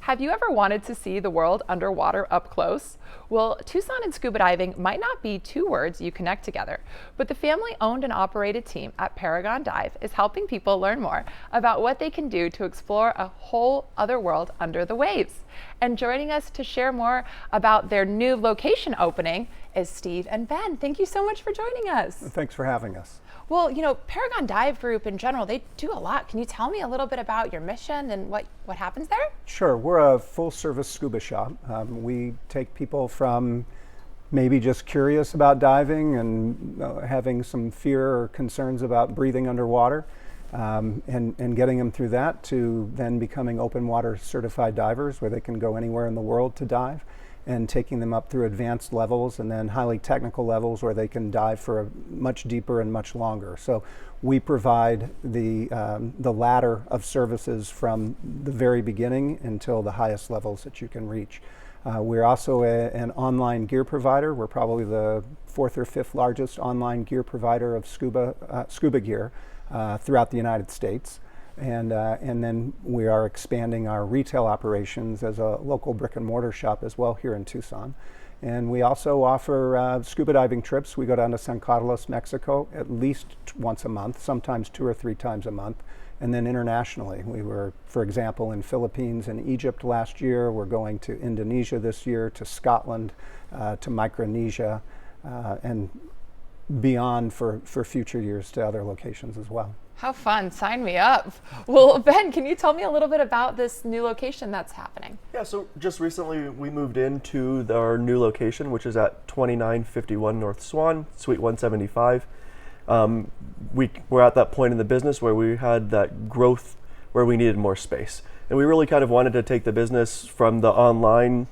Have you ever wanted to see the world underwater up close? Well, Tucson and scuba diving might not be two words you connect together, but the family-owned and operated team at Paragon Dive is helping people learn more about what they can do to explore a whole other world under the waves. And joining us to share more about their new location opening is Steve and Ben. Thank you so much for joining us. Thanks for having us. Well, you know, Paragon Dive Group in general, they do a lot. Can you tell me a little bit about your mission and what happens there? Sure, we're a full-service scuba shop. We take people from maybe just curious about diving and having some fear or concerns about breathing underwater, and getting them through that to then becoming open water certified divers where they can go anywhere in the world to dive, and taking them up through advanced levels and then highly technical levels where they can dive for a much deeper and much longer. So we provide the ladder of services from the very beginning until the highest levels that you can reach. We're also an online gear provider. We're probably the 4th or 5th largest online gear provider of scuba gear throughout the United States. And then we are expanding our retail operations as a local brick and mortar shop as well here in Tucson. And we also offer scuba diving trips. We go down to San Carlos, Mexico at least once a month, sometimes 2 or 3 times a month. And then internationally, we were, for example, in Philippines and Egypt last year. We're going to Indonesia this year, to Scotland, to Micronesia, and beyond for future years to other locations as well. How fun, sign me up. Well, Ben, can you tell me a little bit about this new location that's happening? Yeah, so just recently we moved into our new location, which is at 2951 North Swan, Suite 175. We're at that point in the business where we had that growth where we needed more space. And we really kind of wanted to take the business from the online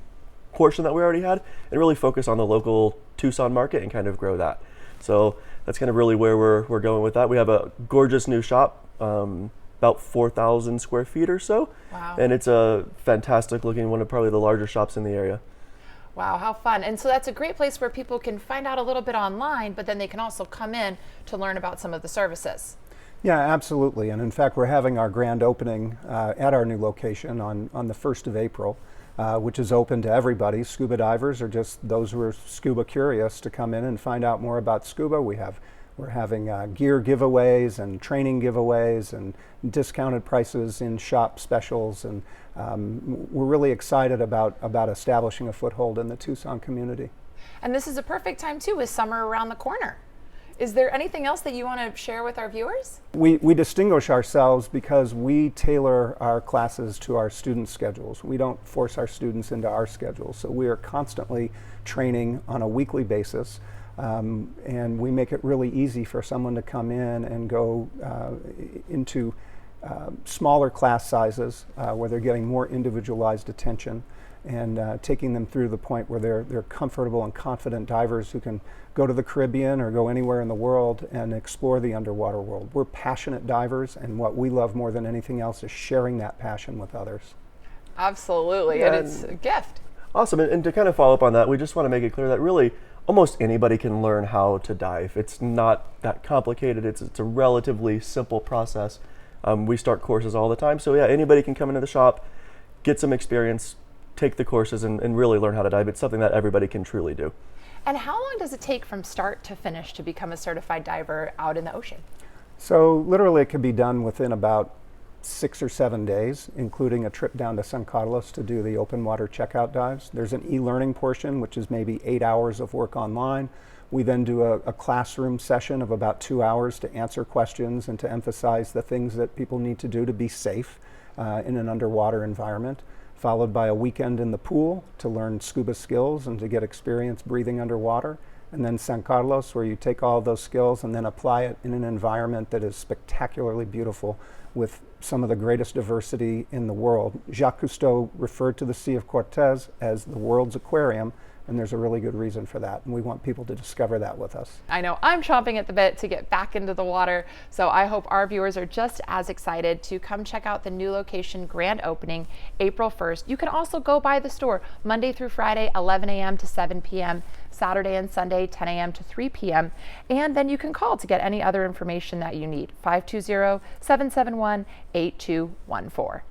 portion that we already had and really focus on the local Tucson market and kind of grow that. So that's kind of really where we're going with that. We have a gorgeous new shop, about 4,000 square feet or so. Wow. And it's a fantastic looking, one of probably the larger shops in the area. Wow, how fun. And so that's a great place where people can find out a little bit online, but then they can also come in to learn about some of the services. Yeah, absolutely. And in fact, we're having our grand opening at our new location on the 1st of April. Which is open to everybody, scuba divers or just those who are scuba curious to come in and find out more about scuba. We're having gear giveaways and training giveaways and discounted prices in shop specials, and we're really excited about establishing a foothold in the Tucson community. And this is a perfect time too, with summer around the corner. Is there anything else that you want to share with our viewers? We distinguish ourselves because we tailor our classes to our students' schedules. We don't force our students into our schedules. So we are constantly training on a weekly basis, and we make it really easy for someone to come in and go into smaller class sizes where they're getting more individualized attention, and taking them through the point where they're comfortable and confident divers who can go to the Caribbean or go anywhere in the world and explore the underwater world. We're passionate divers, and what we love more than anything else is sharing that passion with others. Absolutely, Yeah, and it's a gift. Awesome, and to kind of follow up on that, we just want to make it clear that really almost anybody can learn how to dive. It's not that complicated, it's a relatively simple process. We start courses all the time, so yeah, anybody can come into the shop, get some experience, take the courses, and really learn how to dive. It's something that everybody can truly do. And how long does it take from start to finish to become a certified diver out in the ocean? So literally it can be done within about 6 or 7 days, including a trip down to San Carlos to do the open water checkout dives. There's an e-learning portion, which is maybe 8 hours of work online. We then do a classroom session of about 2 hours to answer questions and to emphasize the things that people need to do to be safe in an underwater environment, followed by a weekend in the pool to learn scuba skills and to get experience breathing underwater. And then San Carlos, where you take all of those skills and then apply it in an environment that is spectacularly beautiful with some of the greatest diversity in the world. Jacques Cousteau referred to the Sea of Cortez as the world's aquarium, and there's a really good reason for that, and we want people to discover that with us. I know I'm chomping at the bit to get back into the water, so I hope our viewers are just as excited to come check out the new location grand opening April 1st. You can also go by the store Monday through Friday, 11 a.m. to 7 p.m., Saturday and Sunday, 10 a.m. to 3 p.m., and then you can call to get any other information that you need, 520-771-8214.